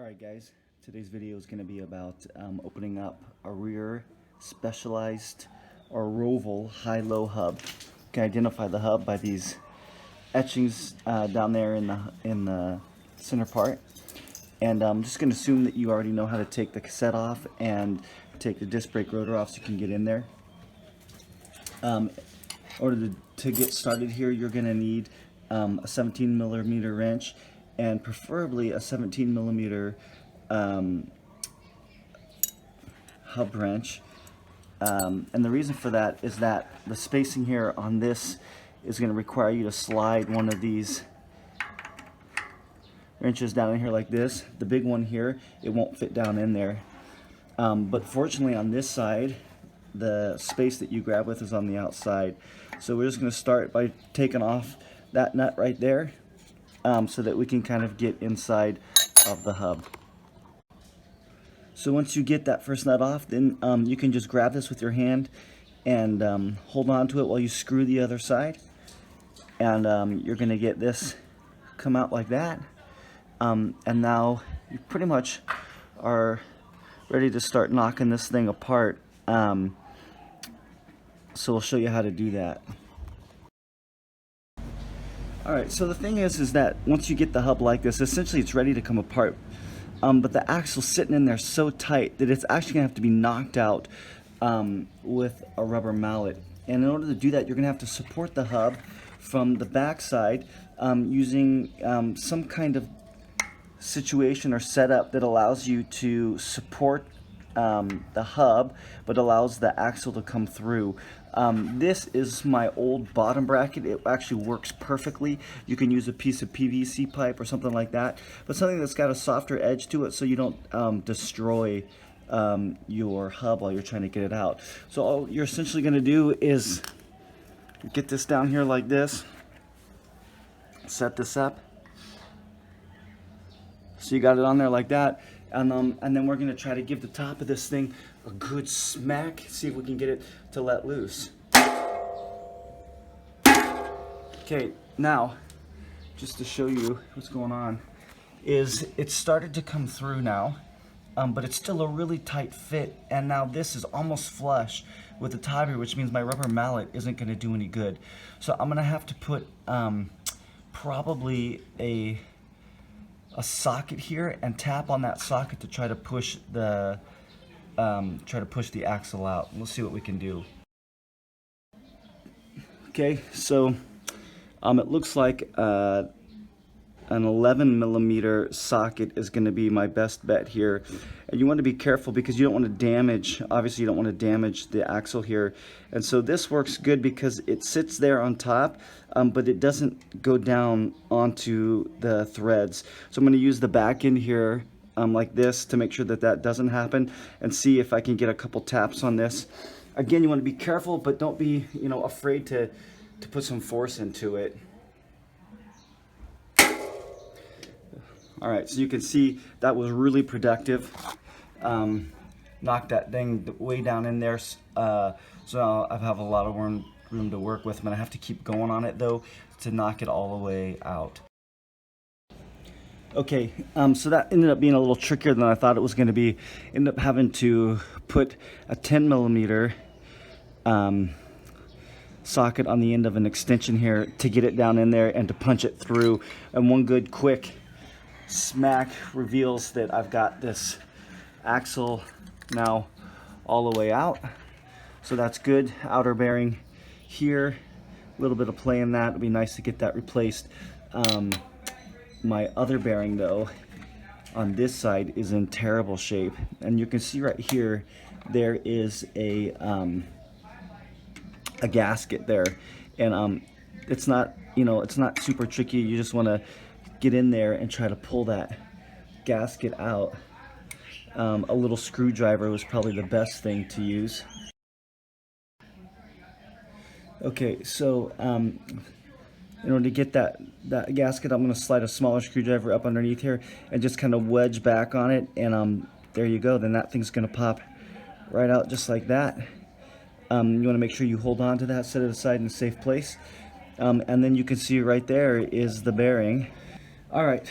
Alright guys, today's video is going to be about opening up a rear specialized or roval high-low hub. You can identify the hub by these etchings down there in the center part. And I'm just going to assume that you already know how to take the cassette off and take the disc brake rotor off so you can get in there. In order to get started here, you're going to need a 17mm wrench and preferably a 17mm hub wrench. And the reason for that is that the spacing here on this is going to require you to slide one of these wrenches down in here like this. The big one here, it won't fit down in there. But fortunately on this side, the space that you grab with is on the outside. So we're just going to start by taking off that nut right there, so that we can kind of get inside of the hub. So once you get that first nut off, then you can just grab this with your hand and hold on to it while you screw the other side. And you're going to get this come out like that. And now you pretty much are ready to start knocking this thing apart. So we'll show you how to do that. Alright, so the thing is that once you get the hub like this, essentially it's ready to come apart. But the axle's sitting in there so tight that it's actually going to have to be knocked out with a rubber mallet. And in order to do that, you're going to have to support the hub from the back side using some kind of situation or setup that allows you to support the hub but allows the axle to come through. This is my old bottom bracket. It actually works perfectly. You can use a piece of PVC pipe or something like that, but something that's got a softer edge to it so you don't destroy your hub while you're trying to get it out. So all you're essentially going to do is get this down here like this, set this up. So you got it on there like that, and then we're going to try to give the top of this thing a good smack, see if we can get it to let loose. Okay, now, just to show you what's going on, is it started to come through now, but it's still a really tight fit, and now this is almost flush with the top here, which means my rubber mallet isn't going to do any good. So I'm going to have to put probably a socket here and tap on that socket to try to push the axle out. We'll see what we can do. Okay, so it looks like an 11mm socket is going to be my best bet here, and you want to be careful because you don't want to damage, obviously you don't want to damage the axle here. And so this works good because it sits there on top, but it doesn't go down onto the threads. So I'm going to use the back end here like this to make sure that that doesn't happen, and see if I can get a couple taps on this. Again, you want to be careful, but don't be afraid to put some force into it. Alright, so you can see that was really productive. Knocked that thing way down in there, so I have a lot of room to work with. I'm going to have to keep going on it though to knock it all the way out. Okay, so that ended up being a little trickier than I thought it was going to be. Ended up having to put a 10mm socket on the end of an extension here to get it down in there and to punch it through. And one good quick smack reveals that I've got this axle now all the way out. So that's good. Outer bearing here, a little bit of play in that. It'd be nice to get that replaced. My other bearing though on this side is in terrible shape, and you can see right here there is a gasket there, and it's not it's not super tricky. You just want to get in there and try to pull that gasket out. A little screwdriver was probably the best thing to use. Okay, so in order to get that gasket, I'm going to slide a smaller screwdriver up underneath here and just kind of wedge back on it, and there you go. Then that thing's going to pop right out just like that. You want to make sure you hold on to that, set it aside in a safe place, and then you can see right there is the bearing. All right,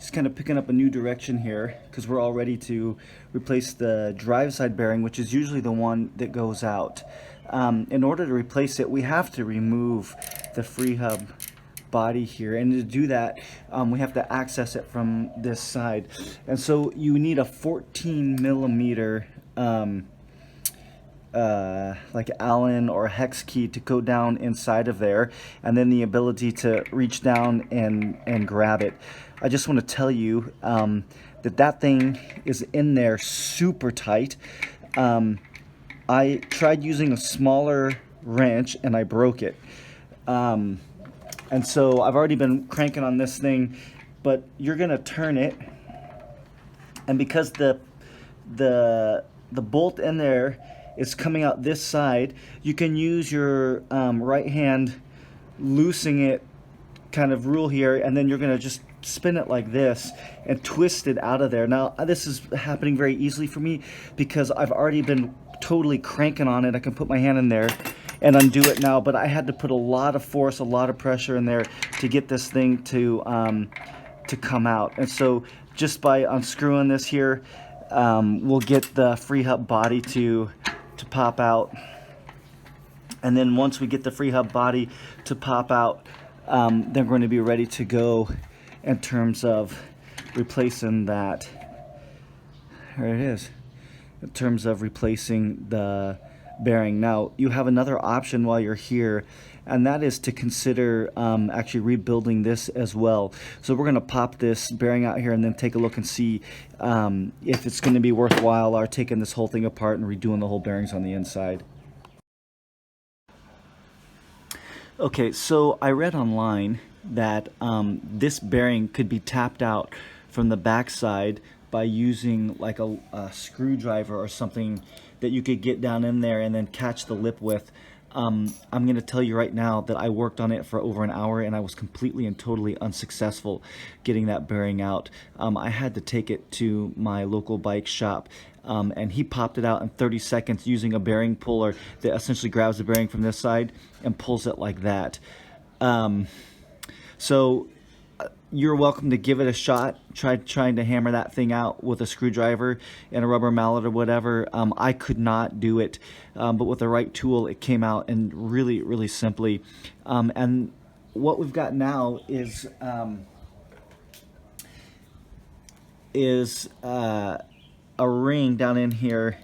just kind of picking up a new direction here because we're all ready to replace the drive side bearing, which is usually the one that goes out. In order to replace it, we have to remove the Freehub body here, and to do that we have to access it from this side, and so you need a 14 millimeter like Allen or hex key to go down inside of there, and then the ability to reach down and grab it. I just want to tell you that thing is in there super tight. I tried using a smaller wrench and I broke it. And so I've already been cranking on this thing, but you're gonna turn it, and because the bolt in there is coming out this side, you can use your right hand loosing it kind of rule here, and then you're gonna just spin it like this and twist it out of there. Now this is happening very easily for me because I've already been totally cranking on it. I can put my hand in there and undo it now, but I had to put a lot of force, a lot of pressure in there to get this thing to come out. And so just by unscrewing this here, we'll get the Freehub body to pop out. And then once we get the Freehub body to pop out, they're going to be ready to go in terms of replacing that. There it is. In terms of replacing the bearing. Now you have another option while you're here, and that is to consider actually rebuilding this as well. So we're going to pop this bearing out here and then take a look and see if it's going to be worthwhile or taking this whole thing apart and redoing the whole bearings on the inside. Okay, so I read online that this bearing could be tapped out from the backside by using like a screwdriver or something that you could get down in there and then catch the lip with. I'm going to tell you right now that I worked on it for over an hour and I was completely and totally unsuccessful getting that bearing out. I had to take it to my local bike shop, and he popped it out in 30 seconds using a bearing puller that essentially grabs the bearing from this side and pulls it like that. So you're welcome to give it a shot. Try trying to hammer that thing out with a screwdriver and a rubber mallet or whatever. I could not do it, but with the right tool it came out, and really simply. And what we've got now is a ring down in here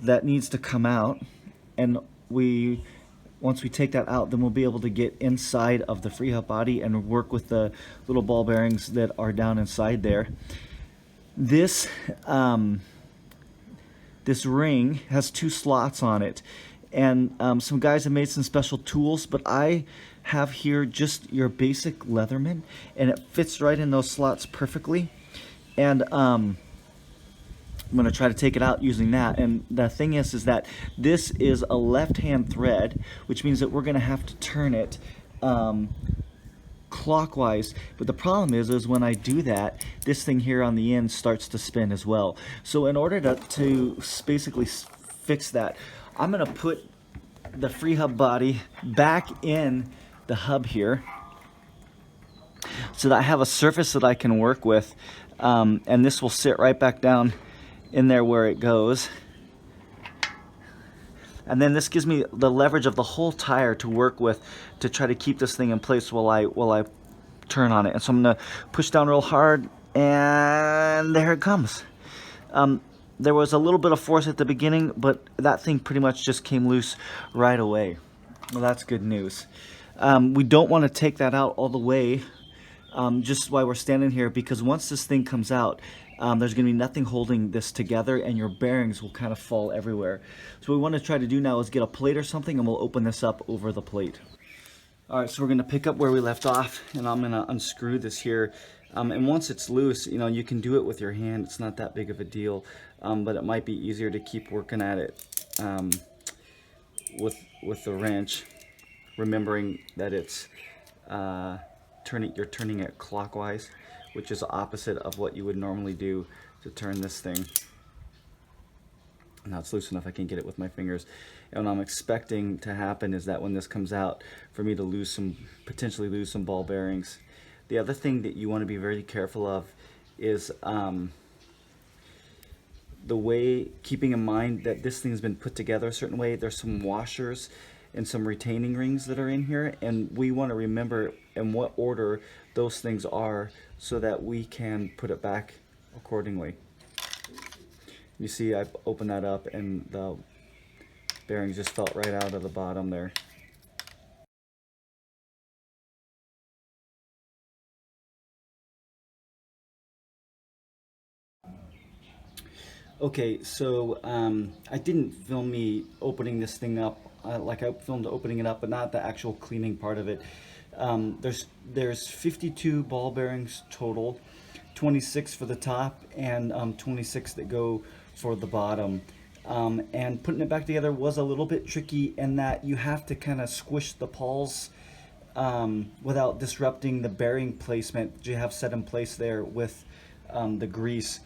that needs to come out, and once we take that out, then we'll be able to get inside of the Freehub body and work with the little ball bearings that are down inside there. This this ring has 2 slots on it, and some guys have made some special tools, but I have here just your basic Leatherman, and it fits right in those slots perfectly. And I'm going to try to take it out using that. And the thing is that this is a left-hand thread, which means that we're going to have to turn it clockwise. But the problem is when I do that, this thing here on the end starts to spin as well. So in order to basically fix that, I'm going to put the Freehub body back in the hub here so that I have a surface that I can work with, and this will sit right back down in there where it goes. And then this gives me the leverage of the whole tire to work with to try to keep this thing in place while I turn on it. And so I'm going to push down real hard, and there it comes. There was a little bit of force at the beginning, but that thing pretty much just came loose right away. Well, that's good news. We don't want to take that out all the way just while we're standing here, because once this thing comes out, there's going to be nothing holding this together, and your bearings will kind of fall everywhere. So what we want to try to do now is get a plate or something, and we'll open this up over the plate. Alright, so we're going to pick up where we left off, and I'm going to unscrew this here. And once it's loose, you know, you can do it with your hand. It's not that big of a deal, but it might be easier to keep working at it with the wrench, remembering that it's you're turning it clockwise, which is the opposite of what you would normally do to turn this thing. Now it's loose enough I can get it with my fingers. And what I'm expecting to happen is that when this comes out, for me to potentially lose some ball bearings. The other thing that you want to be very careful of is the way, keeping in mind that this thing's been put together a certain way. There's some washers and some retaining rings that are in here, and we want to remember in what order those things are so that we can put it back accordingly. You see, I've opened that up and the bearings just felt right out of the bottom there. Okay, so I didn't film me opening this thing up. Like I filmed opening it up, but not the actual cleaning part of it. There's 52 ball bearings total, 26 for the top and 26 that go for the bottom. And putting it back together was a little bit tricky in that you have to kind of squish the pawls without disrupting the bearing placement that you have set in place there with the grease.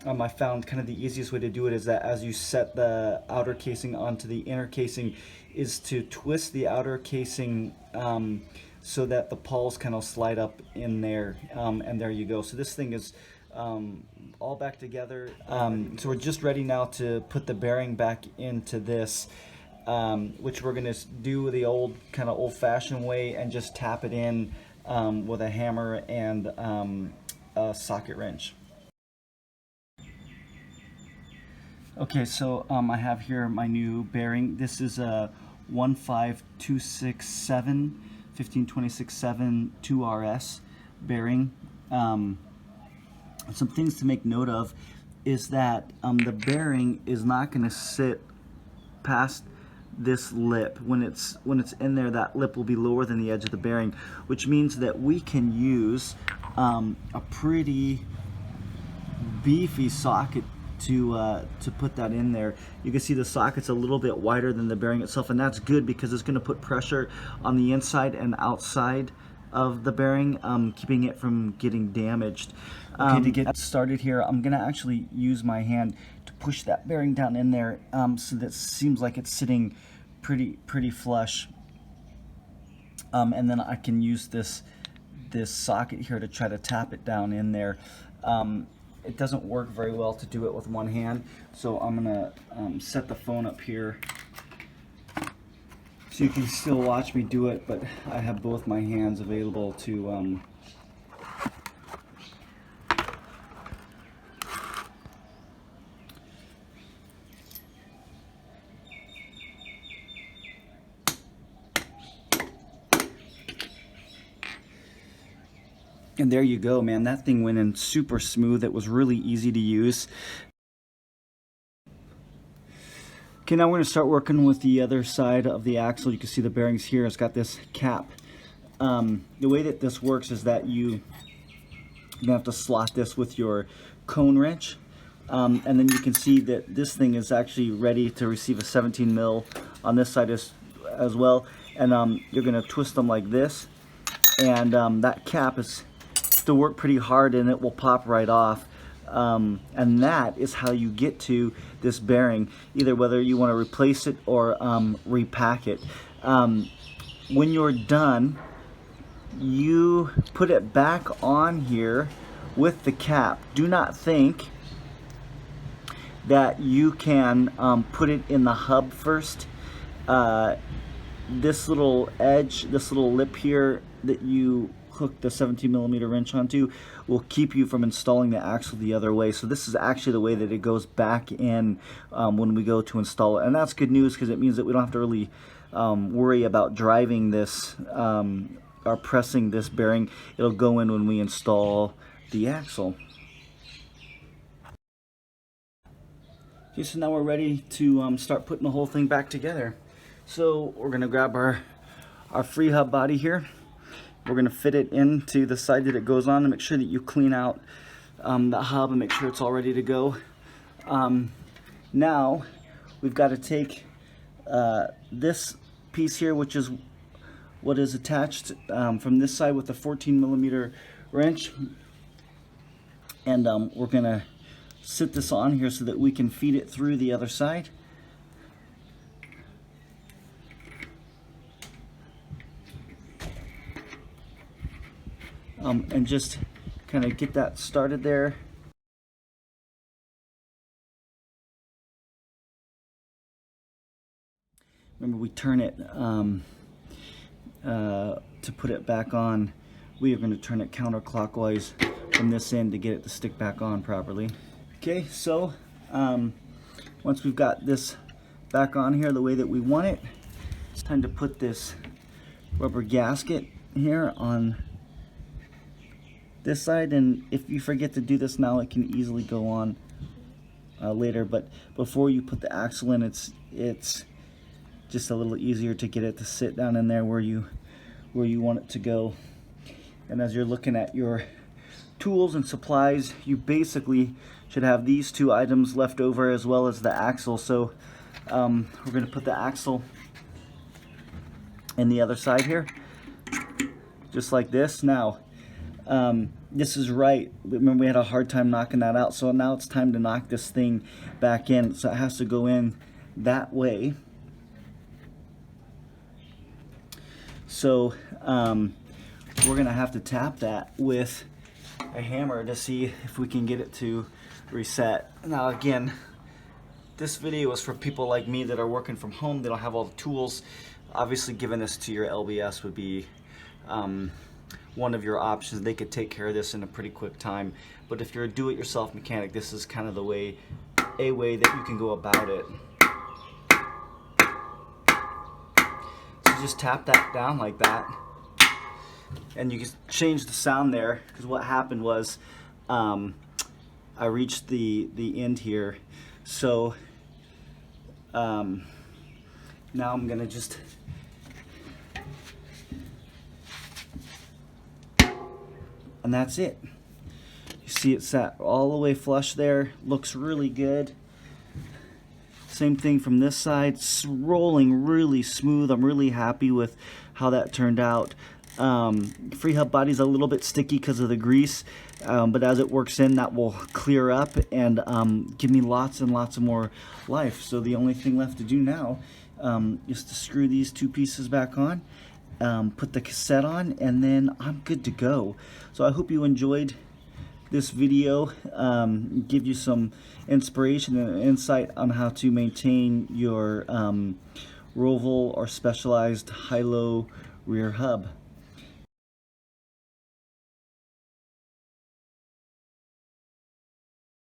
I found kind of the easiest way to do it is that as you set the outer casing onto the inner casing is to twist the outer casing so that the pawls kind of slide up in there, and there you go. So this thing is all back together. So we're just ready now to put the bearing back into this, which we're going to do the old kind of old-fashioned way and just tap it in with a hammer and a socket wrench. Okay, so I have here my new bearing. This is a 15267 15267 2RS bearing. Some things to make note of is that the bearing is not going to sit past this lip. When it's in there, that lip will be lower than the edge of the bearing, which means that we can use a pretty beefy socket to put that in there. You can see the socket's a little bit wider than the bearing itself, and that's good because it's going to put pressure on the inside and outside of the bearing, keeping it from getting damaged. Okay, to get started here, I'm going to actually use my hand to push that bearing down in there, so that it seems like it's sitting pretty flush, and then I can use this socket here to try to tap it down in there. It doesn't work very well to do it with one hand, so I'm gonna set the phone up here so you can still watch me do it, but I have both my hands available to and there you go, man. That thing went in super smooth. It was really easy to use. Okay, now we're going to start working with the other side of the axle. You can see the bearings here. It's got this cap. The way that this works is that you're going to have to slot this with your cone wrench. And then you can see that this thing is actually ready to receive a 17 mil on this side as well. And you're going to twist them like this. And that cap is to work pretty hard and it will pop right off, and that is how you get to this bearing, either whether you want to replace it or repack it. When you're done, you put it back on here with the cap. Do not think that you can put it in the hub first. This little edge, this little lip here that you hook the 17 millimeter wrench onto will keep you from installing the axle the other way. So this is actually the way that it goes back in when we go to install it, and that's good news because it means that we don't have to really worry about driving this or pressing this bearing. It'll go in when we install the axle. Okay, so now we're ready to start putting the whole thing back together. So we're gonna grab our Freehub body here. We're going to fit it into the side that it goes on and make sure that you clean out the hub and make sure it's all ready to go. Now we've got to take this piece here, which is what is attached from this side with the 14 millimeter wrench, and we're going to sit this on here so that we can feed it through the other side. and just kind of get that started there. Remember, we turn it to put it back on. We are going to turn it counterclockwise from this end to get it to stick back on properly. Okay, so once we've got this back on here the way that we want it, it's time to put this rubber gasket here on this side. And if you forget to do this now, it can easily go on later. But before you put the axle in, it's just a little easier to get it to sit down in there where you want it to go. And as you're looking at your tools and supplies, you basically should have these two items left over as well as the axle. So we're going to put the axle in the other side here, just like this. Now this is right. Remember, we had a hard time knocking that out, so now it's time to knock this thing back in. So it has to go in that way. So we're gonna have to tap that with a hammer to see if we can get it to reset. Now again, this video is for people like me that are working from home. They don't have all the tools. Obviously, giving this to your LBS would be one of your options. They could take care of this in a pretty quick time. But if you're a do-it-yourself mechanic, this is kind of the way that you can go about it. So just tap that down like that, and you can change the sound there, because what happened was I reached the end here. So now I'm gonna just and that's it. You see it sat all the way flush there. Looks really good. Same thing from this side. It's rolling really smooth. I'm really happy with how that turned out. Freehub body's a little bit sticky because of the grease, but as it works in, that will clear up and give me lots and lots of more life. So the only thing left to do now is to screw these two pieces back on, put the cassette on, and then I'm good to go. So I hope you enjoyed this video, give you some inspiration and insight on how to maintain your Roval or specialized high-low rear hub.